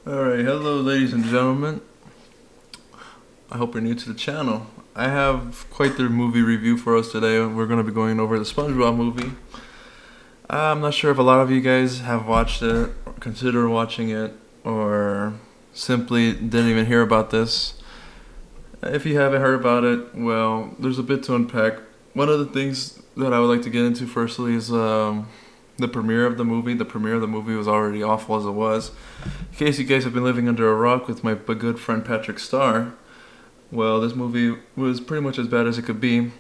Alright, hello ladies and gentlemen. I hope you're new to the channel. I have quite the movie review for us today. We're going to be going over the Spongebob movie. I'm not sure if a lot of you guys have watched it, or consider watching it, or simply didn't even hear about this. If you haven't heard about it, well, there's a bit to unpack. One of the things that I would like to get into firstly is the premiere of the movie. The premiere of the movie was already awful as it was. In case you guys have been living under a rock with my good friend Patrick Starr, well, this movie was pretty much as bad as it could be,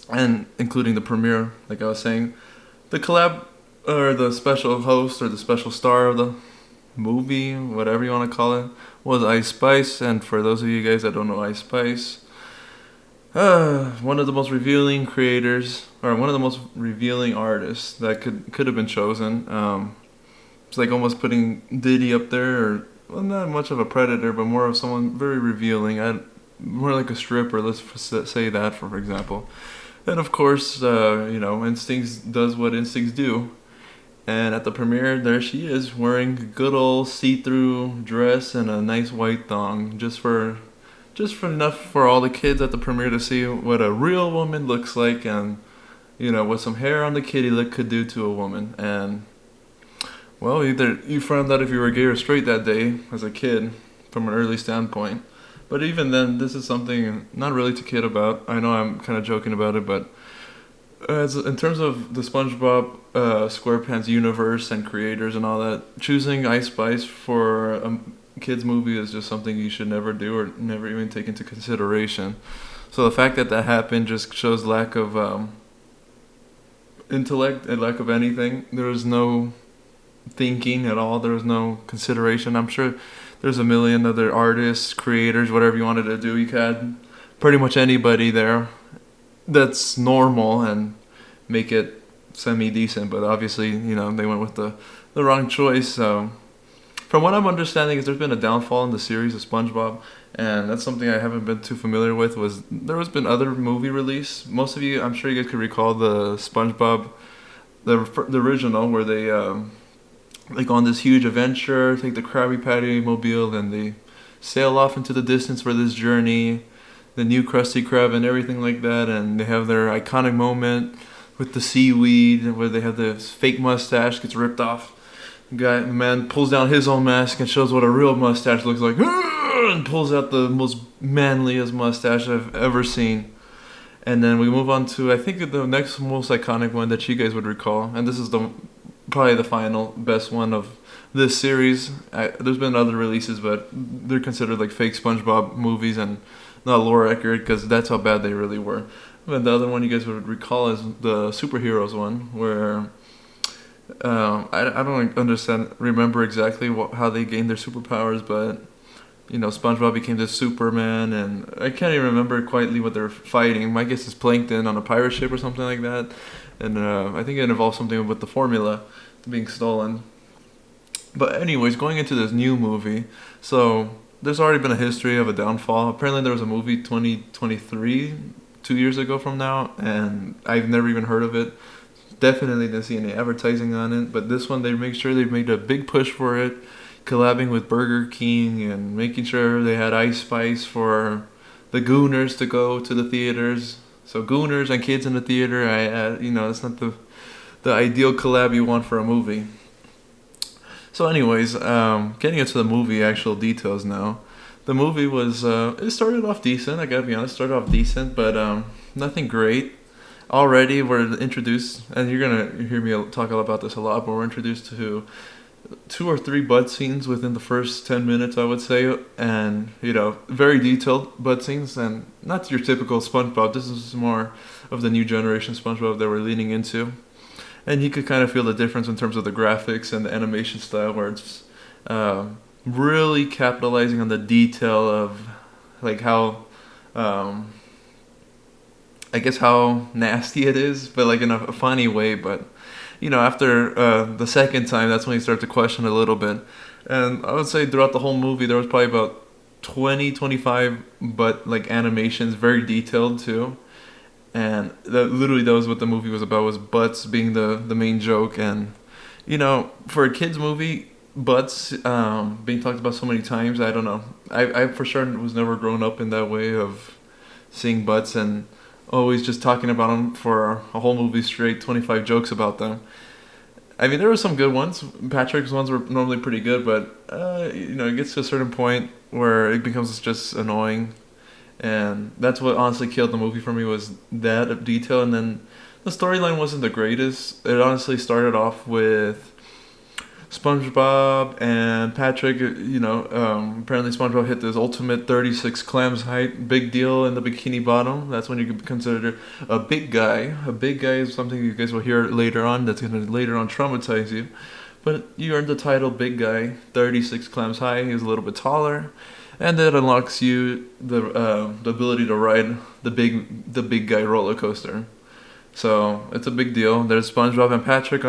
and including the premiere, like I was saying. The collab, or the special host, or the special star of the movie, whatever you want to call it, was Ice Spice. And for those of you guys that don't know Ice Spice, one of the most revealing creators, or one of the most revealing artists that could have been chosen. It's like almost putting Diddy up there, or well, not much of a predator, but more of someone very revealing. More like a stripper, let's say that, for example. And of course, Instincts does what Instincts do. And at the premiere, there she is, wearing a good old see-through dress and a nice white thong, just for enough for all the kids at the premiere to see what a real woman looks like, and what some hair on the kitty lick could do to a woman. And well, either you found out if you were gay or straight that day as a kid, from an early standpoint. But even then, this is something not really to kid about. I know I'm kind of joking about it, but in terms of the SpongeBob SquarePants universe and creators and all that, choosing Ice Spice for a kids movie is just something you should never do, or never even take into consideration. So the fact that happened just shows lack of intellect and lack of anything. There was no thinking at all. There was no consideration. I'm sure there's a million other artists, creators, whatever you wanted to do. You had pretty much anybody there that's normal and make it semi-decent, but obviously, they went with the wrong choice. So from what I'm understanding, is there's been a downfall in the series of SpongeBob, and that's something I haven't been too familiar with. There has been other movie release. Most of you, I'm sure you guys could recall the SpongeBob, the original, where they go on this huge adventure, take the Krabby Patty mobile, and they sail off into the distance for this journey, the new Krusty Krab and everything like that. And they have their iconic moment with the seaweed, where they have this fake mustache gets ripped off. The man pulls down his own mask and shows what a real mustache looks like, and pulls out the most manliest mustache I've ever seen. And then we move on to, I think, the next most iconic one that you guys would recall, and this is probably the final best one of this series. There's been other releases, but they're considered like fake SpongeBob movies and not lore accurate, because that's how bad they really were. But the other one you guys would recall is the superheroes one, where I don't remember exactly how they gained their superpowers, but SpongeBob became this Superman, and I can't even remember quietly what they're fighting. My guess is Plankton on a pirate ship or something like that, and I think it involves something with the formula being stolen. But anyways, going into this new movie, so there's already been a history of a downfall. Apparently there was a movie 2023, 2 years ago from now, and I've never even heard of it. Definitely didn't see any advertising on it, but this one, they make sure they made a big push for it, collabing with Burger King and making sure they had Ice Spice for the Gooners to go to the theaters. So Gooners and kids in the theater, it's not the ideal collab you want for a movie. So anyways, getting into the movie actual details now. The movie was, it started off decent, I gotta be honest, but nothing great. Already we're introduced, and you're gonna hear me talk about this a lot, but we're introduced to 2 or 3 butt scenes within the first 10 minutes, I would say, and very detailed butt scenes, and not your typical SpongeBob. This is more of the new generation SpongeBob that we're leaning into, and you could kind of feel the difference in terms of the graphics and the animation style, where it's really capitalizing on the detail of like how I guess how nasty it is, but like in a funny way. But after the second time, that's when you start to question a little bit. And I would say throughout the whole movie, there was probably about 20-25 but like animations, very detailed too. And literally that was what the movie was about, was butts being the main joke. And for a kids movie, butts being talked about so many times. I don't know. I for sure was never grown up in that way of seeing butts and always just talking about them for a whole movie straight, 25 jokes about them. I mean, there were some good ones. Patrick's ones were normally pretty good, but it gets to a certain point where it becomes just annoying, and that's what honestly killed the movie for me was that detail. And then the storyline wasn't the greatest. It honestly started off with SpongeBob and Patrick. Apparently SpongeBob hit this ultimate 36 clams height, big deal in the Bikini Bottom. That's when you could consider a big guy. A big guy is something you guys will hear later on. That's gonna later on traumatize you. But you earned the title Big Guy, 36 clams high. He was a little bit taller, and that unlocks you the ability to ride the big guy roller coaster. So it's a big deal. There's SpongeBob and Patrick.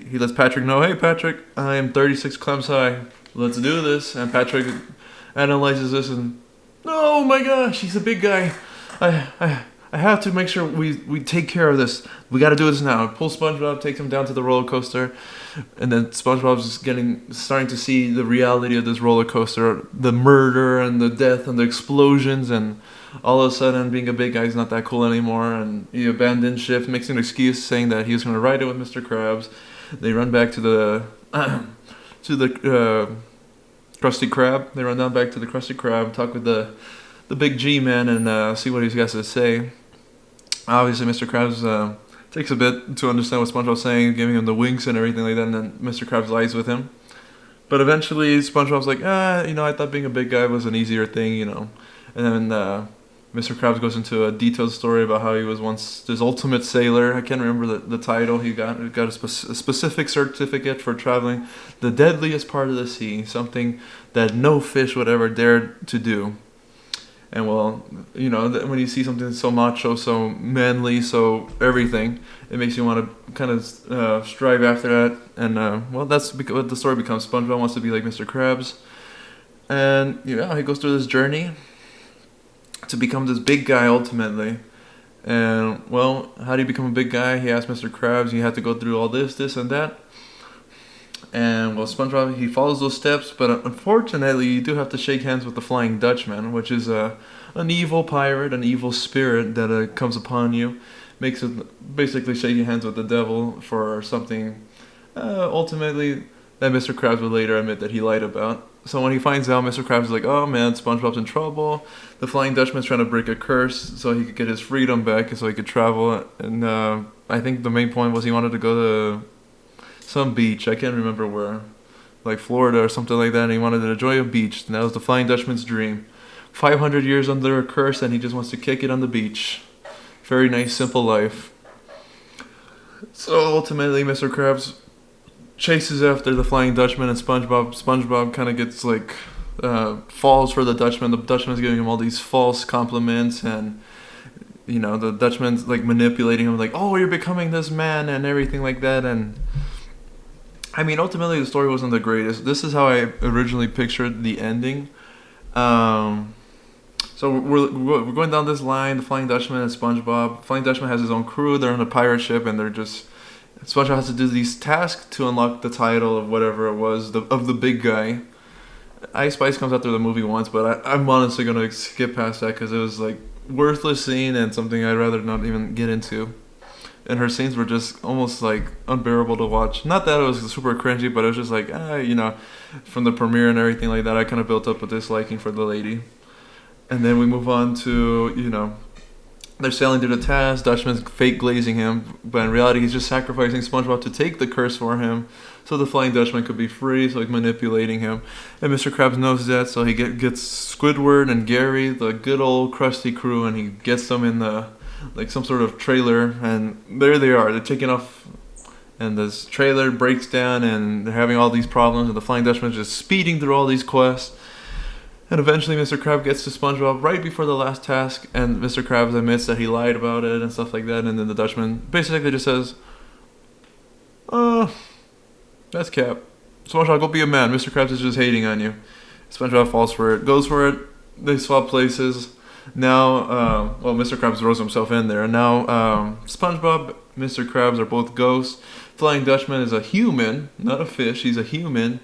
He lets Patrick know, "Hey Patrick, I am 36 clams high. Let's do this." And Patrick analyzes this and, "Oh my gosh, he's a big guy. I have to make sure we take care of this. We got to do this now." Pulls SpongeBob, takes him down to the roller coaster, and then SpongeBob's starting to see the reality of this roller coaster, the murder and the death and the explosions, and all of a sudden being a big guy is not that cool anymore, and he abandons ship, makes an excuse saying that he was going to ride it with Mr. Krabs. They run back to the Krusty Krab. They run down back to the Krusty Krab, talk with the big G-man, and see what he's got to say. Obviously, Mr. Krabs takes a bit to understand what SpongeBob's saying, giving him the winks and everything like that, and then Mr. Krabs lies with him. But eventually, SpongeBob's like, I thought being a big guy was an easier thing, And then Mr. Krabs goes into a detailed story about how he was once this ultimate sailor. I can't remember the title. He got a specific certificate for traveling the deadliest part of the sea, something that no fish would ever dare to do. And well, when you see something so macho, so manly, so everything, it makes you want to kind of strive after that. And that's what the story becomes. SpongeBob wants to be like Mr. Krabs, and he goes through this journey to become this big guy ultimately. And well, how do you become a big guy? He asked Mr. Krabs. You had to go through all this, and that. And well, SpongeBob, he follows those steps, but unfortunately, you do have to shake hands with the Flying Dutchman, which is an evil pirate, an evil spirit that comes upon you, makes it basically shaking hands with the devil for something. Ultimately, that Mr. Krabs would later admit that he lied about. So when he finds out, Mr. Krabs is like, "Oh man, SpongeBob's in trouble. The Flying Dutchman's trying to break a curse so he could get his freedom back and so he could travel." And I think the main point was he wanted to go to some beach. I can't remember where. Like Florida or something like that. And he wanted to enjoy a beach. And that was the Flying Dutchman's dream. 500 years under a curse and he just wants to kick it on the beach. Very nice, simple life. So ultimately, Mr. Krabs chases after the Flying Dutchman and SpongeBob. SpongeBob kind of gets falls for the Dutchman. The Dutchman's giving him all these false compliments, and the Dutchman's like manipulating him, like, "Oh, you're becoming this man," and everything like that. And I mean, ultimately, the story wasn't the greatest. This is how I originally pictured the ending. So we're going down this line. The Flying Dutchman and SpongeBob. Flying Dutchman has his own crew. They're on a pirate ship, and SpongeBob has to do these tasks to unlock the title of whatever it was of the big guy. Ice Spice comes after the movie once, but I'm honestly gonna skip past that because it was like worthless scene and something I'd rather not even get into. And her scenes were just almost like unbearable to watch. Not that it was super cringy, but it was just like, from the premiere and everything like that, I kind of built up a disliking for the lady. And then we move on to, they're sailing through the task. Dutchman's fake glazing him, but in reality, he's just sacrificing SpongeBob to take the curse for him, so the Flying Dutchman could be free. So he's manipulating him, and Mr. Krabs knows that. So he gets Squidward and Gary, the good old Krusty crew, and he gets them in some sort of trailer, and there they are. They're taking off, and this trailer breaks down, and they're having all these problems, and the Flying Dutchman's just speeding through all these quests. And eventually Mr. Krabs gets to SpongeBob right before the last task, and Mr. Krabs admits that he lied about it and stuff like that, and then the Dutchman basically just says, that's cap. SpongeBob, go be a man. Mr. Krabs is just hating on you. SpongeBob falls for it, goes for it, they swap places. Now, Mr. Krabs throws himself in there, and now SpongeBob, Mr. Krabs are both ghosts. Flying Dutchman is a human, not a fish, he's a human.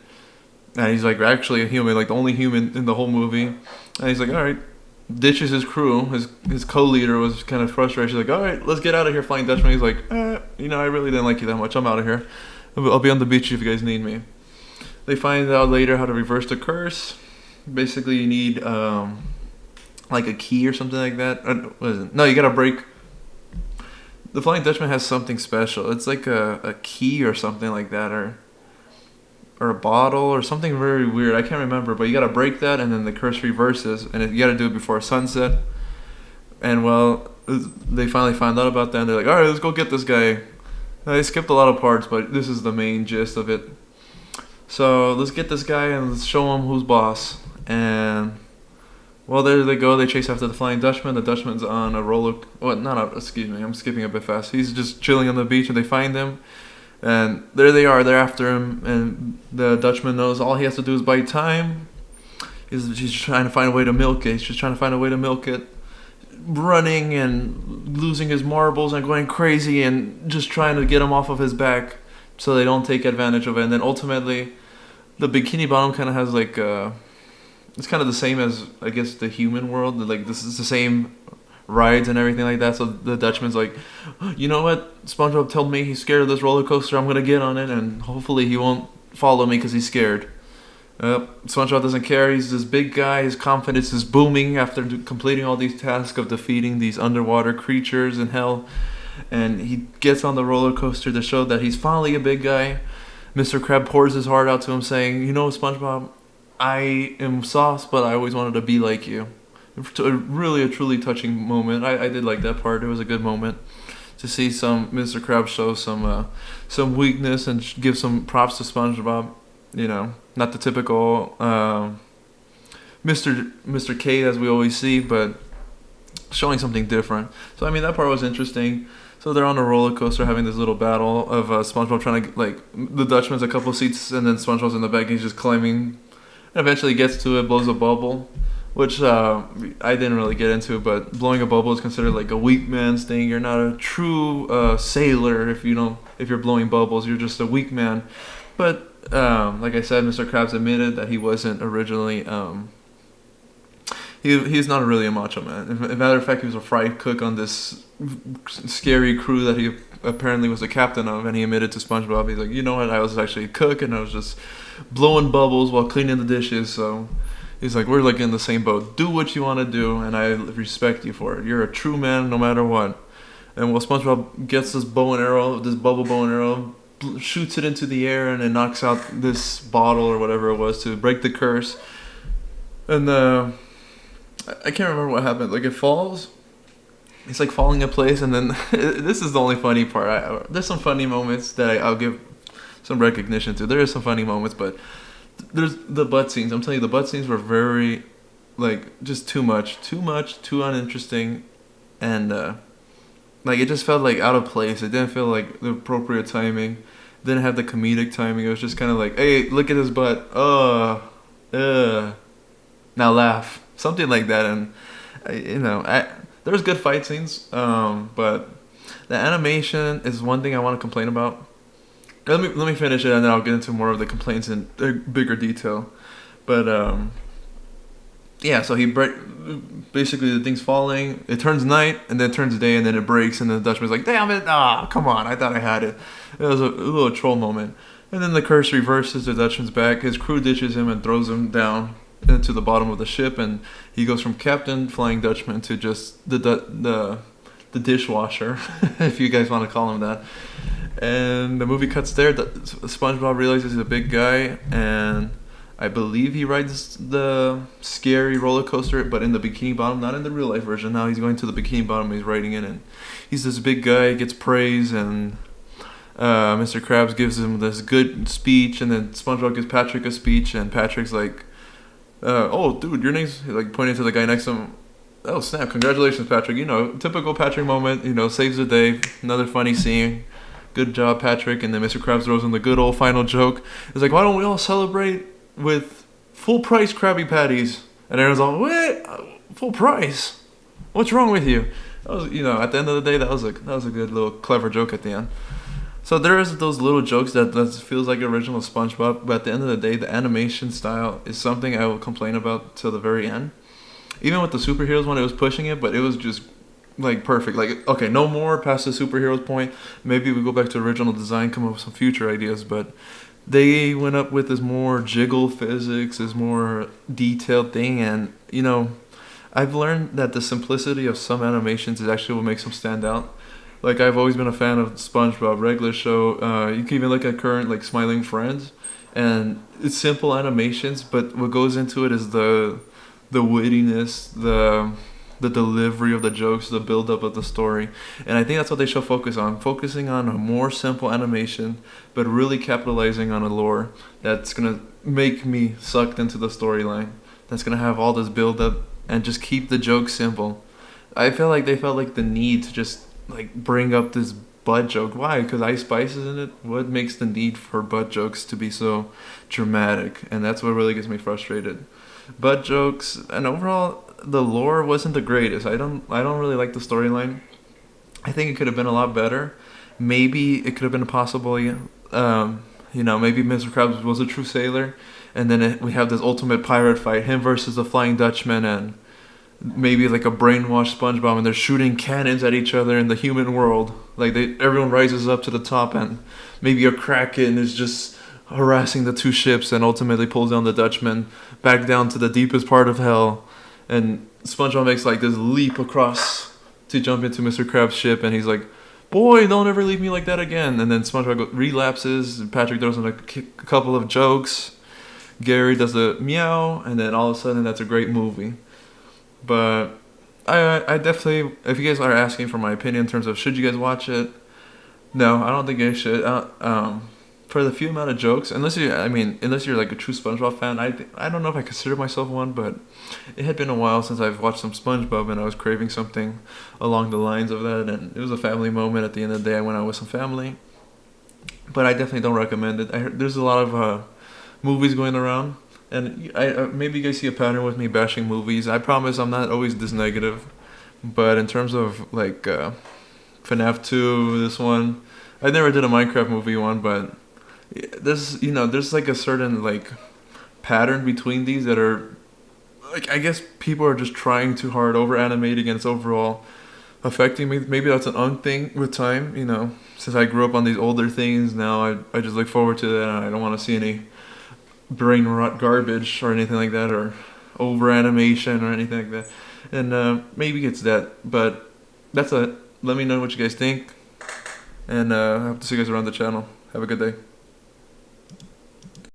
And he's like actually a human, like the only human in the whole movie. And he's like, all right, ditches his crew. His co-leader was kind of frustrated. She's like, all right, let's get out of here, Flying Dutchman. He's like, I really didn't like you that much. I'm out of here. I'll be on the beach if you guys need me. They find out later how to reverse the curse. Basically, you need like a key or something like that. What is it? No, you gotta break. The Flying Dutchman has something special. It's like a key or something like that, or a bottle or something very weird. I can't remember, but you gotta break that, and then the curse reverses, and you gotta do it before sunset. And well, they finally find out about that, and they're like, all right, let's go get this guy. They skipped a lot of parts, but this is the main gist of it. So let's get this guy and let's show him who's boss. And well, there they go. They chase after the Flying Dutchman. The Dutchman's on a roller. Excuse me. I'm skipping a bit fast. He's just chilling on the beach, and they find him. And there they are. They're after him. And the Dutchman knows all he has to do is buy time. He's trying to find a way to milk it. He's just trying to find a way to milk it. Running and losing his marbles and going crazy and just trying to get him off of his back so they don't take advantage of it. And then ultimately, the Bikini Bottom kind of has like it's kind of the same as, I guess, the human world. Like, this is the same rides and everything like that. So the Dutchman's like, you know what? SpongeBob told me he's scared of this roller coaster. I'm going to get on it, and hopefully he won't follow me because he's scared. SpongeBob doesn't care. He's this big guy. His confidence is booming after completing all these tasks of defeating these underwater creatures in hell. And he gets on the roller coaster to show that he's finally a big guy. Mr. Krabs pours his heart out to him, saying, you know, SpongeBob, I am soft, but I always wanted to be like you. Really a truly touching moment. I did like that part. It was a good moment to see some Mr. Krabs show some weakness and give some props to SpongeBob. You know, not the typical Mr. K as we always see, but showing something different. So I mean, that part was interesting. So they're on a roller coaster having this little battle of SpongeBob trying to, like, the Dutchman's a couple seats and then SpongeBob's in the back and he's just climbing. And eventually gets to it, blows a bubble, which I didn't really get into, but blowing a bubble is considered like a weak man's thing. You're not a true sailor if you're blowing bubbles. You're just a weak man. But like I said, Mr. Krabs admitted that he wasn't originally. He's not really a macho man. As a matter of fact, he was a fry cook on this scary crew that he apparently was the captain of, and he admitted to SpongeBob. He's like, you know what? I was actually a cook, and I was just blowing bubbles while cleaning the dishes. So he's like, we're like in the same boat. Do what you want to do, and I respect you for it. You're a true man no matter what. And while SpongeBob gets this bow and arrow, this bubble bow and arrow, shoots it into the air, and it knocks out this bottle or whatever it was to break the curse. And I can't remember what happened. Like, it falls. It's like falling in place, and then this is the only funny part. There's some funny moments that I'll give some recognition to. There is some funny moments, but there's the butt scenes. I'm telling you, the butt scenes were very, like, just too much, too uninteresting, and like, it just felt like out of place. It didn't feel like the appropriate timing. It didn't have the comedic timing. It was just kind of like, hey, look at his butt. Now laugh. Something like that. And there was good fight scenes, but the animation is one thing I want to complain about. Let me finish it, and then I'll get into more of the complaints in bigger detail. But yeah, so basically the thing's falling. It turns night, and then it turns day, and then it breaks, and then the Dutchman's like, damn it, come on, I thought I had it. It was a little troll moment. And then the curse reverses, the Dutchman's back. His crew ditches him and throws him down into the bottom of the ship, and he goes from Captain Flying Dutchman to just the dishwasher, if you guys want to call him that. And the movie cuts there. SpongeBob realizes he's a big guy, and I believe he rides the scary roller coaster, but in the Bikini Bottom, not in the real life version. Now he's going to the Bikini Bottom, he's riding it, and he's this big guy, gets praise, and Mr. Krabs gives him this good speech, and then SpongeBob gives Patrick a speech, and Patrick's like, oh, dude, your name's, like, pointing to the guy next to him. Oh, snap, congratulations, Patrick. You know, typical Patrick moment, saves the day. Another funny scene. Good job, Patrick. And then Mr. Krabs throws in the good old final joke. It's like, why don't we all celebrate with full price Krabby Patties? And everyone's like, what? Full price? What's wrong with you? That was, at the end of the day, that was a good little clever joke at the end. So there is those little jokes that feels like original SpongeBob, but at the end of the day, the animation style is something I will complain about till the very end. Even with the superheroes one, it was pushing it, but it was just like perfect. Like, okay, no more past the superheroes point. Maybe we go back to original design, come up with some future ideas, but they went up with this more jiggle physics, this more detailed thing, and I've learned that the simplicity of some animations is actually what makes them stand out. Like, I've always been a fan of SpongeBob, regular show. You can even look at current like Smiling Friends, and it's simple animations, but what goes into it is the wittiness, the delivery of the jokes, the build up of the story. And I think that's what they should focus on. Focusing on a more simple animation, but really capitalizing on a lore that's gonna make me sucked into the storyline. That's gonna have all this build up and just keep the jokes simple. I feel like they felt like the need to just like bring up this butt joke. Why? Because Ice Spice is in it. What makes the need for butt jokes to be so dramatic? And that's what really gets me frustrated. Butt jokes and overall the lore wasn't the greatest. I don't really like the storyline. I think it could have been a lot better. Maybe it could have been possible. Maybe Mr. Krabs was a true sailor, and then we have this ultimate pirate fight, him versus the Flying Dutchman, and maybe like a brainwashed SpongeBob, and they're shooting cannons at each other in the human world. Like everyone rises up to the top, and maybe a Kraken is just harassing the two ships, and ultimately pulls down the Dutchman back down to the deepest part of hell. And SpongeBob makes like this leap across to jump into Mr. Krabs' ship, and he's like, "Boy, don't ever leave me like that again." And then SpongeBob relapses, and Patrick throws in a couple of jokes. Gary does the meow, and then all of a sudden, that's a great movie. But I definitely, if you guys are asking for my opinion in terms of should you guys watch it, no, I don't think you should. For the few amount of jokes, unless you're like a true SpongeBob fan, I don't know if I consider myself one, but it had been a while since I've watched some SpongeBob, and I was craving something along the lines of that, and it was a family moment. At the end of the day, I went out with some family, but I definitely don't recommend it. There's a lot of movies going around, and maybe you guys see a pattern with me bashing movies. I promise I'm not always this negative, but in terms of like FNAF 2, this one, I never did a Minecraft movie one, but there's like a certain like pattern between these that are like, I guess people are just trying too hard, over animating, and it's overall affecting me. Maybe that's an thing with time, since I grew up on these older things. Now I just look forward to that, and I don't want to see any brain rot garbage or anything like that, or over animation or anything like that. And maybe it's that, but that's it. Let me know what you guys think, and I hope to see you guys around the channel. Have a good day.